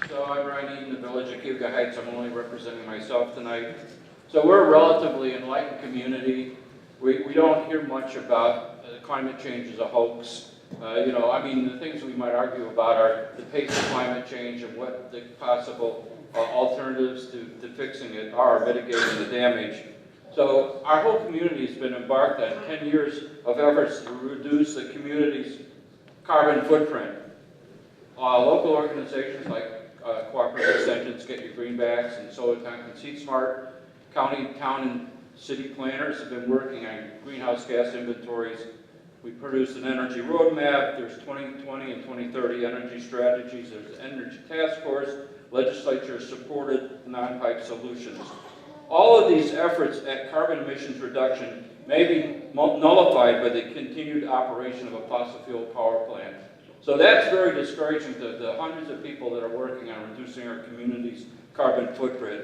So I'm Ryan Eden, the Village of Cayuga Heights. I'm only representing myself tonight. So we're a relatively enlightened community. We don't hear much about climate change as a hoax. The things we might argue about are the pace of climate change and what the possible alternatives to fixing it are, mitigating the damage. So our whole community has been embarked on 10 years of efforts to reduce the community's carbon footprint. Local organizations like Cooperative Extensions, Get Your Greenbacks, and Solar Tompkins Heat Smart, county, town, and city planners have been working on greenhouse gas inventories. We produced an energy roadmap. There's 2020 and 2030 energy strategies. There's an energy task force. Legislature supported non-pipe solutions. All of these efforts at carbon emissions reduction may be nullified by the continued operation of a fossil fuel power plant. So that's very discouraging to the hundreds of people that are working on reducing our community's carbon footprint.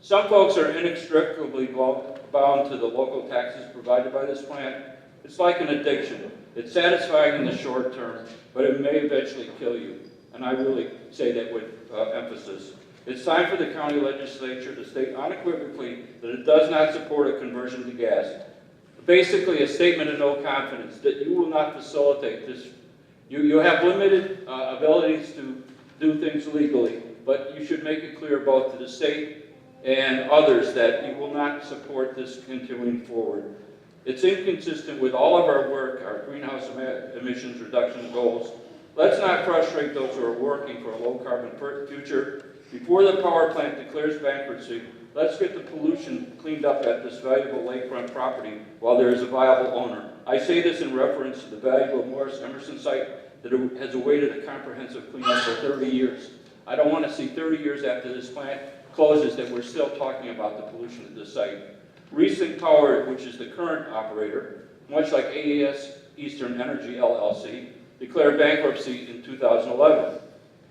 Some folks are inextricably bound to the local taxes provided by this plant. It's like an addiction. It's satisfying in the short term, but it may eventually kill you. And I really say that with emphasis. It's time for the county legislature to state unequivocally that it does not support a conversion to gas. Basically, a statement of no confidence that you will not facilitate this. You have limited abilities to do things legally, but you should make it clear both to the state and others that you will not support this continuing forward. It's inconsistent with all of our work, our greenhouse emissions reduction goals. Let's not frustrate those who are working for a low-carbon future. Before the power plant declares bankruptcy, let's get the pollution cleaned up at this valuable lakefront property while there is a viable owner. I say this in reference to the valuable Morris Emerson site that has awaited a comprehensive cleanup for 30 years. I don't want to see 30 years after this plant closes that we're still talking about the pollution at this site. Riesling Power, which is the current operator, much like AES Eastern Energy LLC, declared bankruptcy in 2011.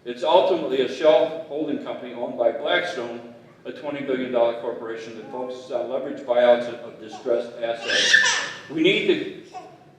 It's ultimately a shell holding company owned by Blackstone, a $20 billion corporation that focuses on leveraged buyouts of distressed assets. We need to,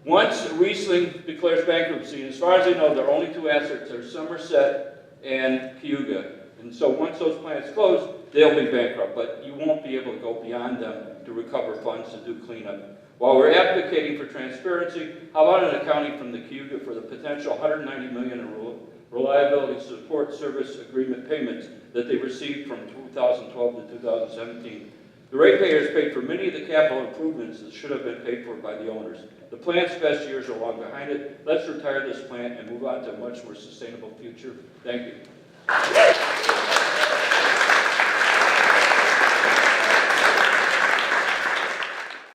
once Riesling declares bankruptcy, as far as I know, there are only two assets, they're Somerset and Cayuga. And so once those plants close, they'll be bankrupt, but you won't be able to go beyond them to recover funds to do cleanup. While we're advocating for transparency, how about an accounting from the Cayuga for the potential $190 million in reliability support service agreement payments that they received from 2012 to 2017. The ratepayers paid for many of the capital improvements that should have been paid for by the owners. The plant's best years are long behind it. Let's retire this plant and move on to a much more sustainable future. Thank you.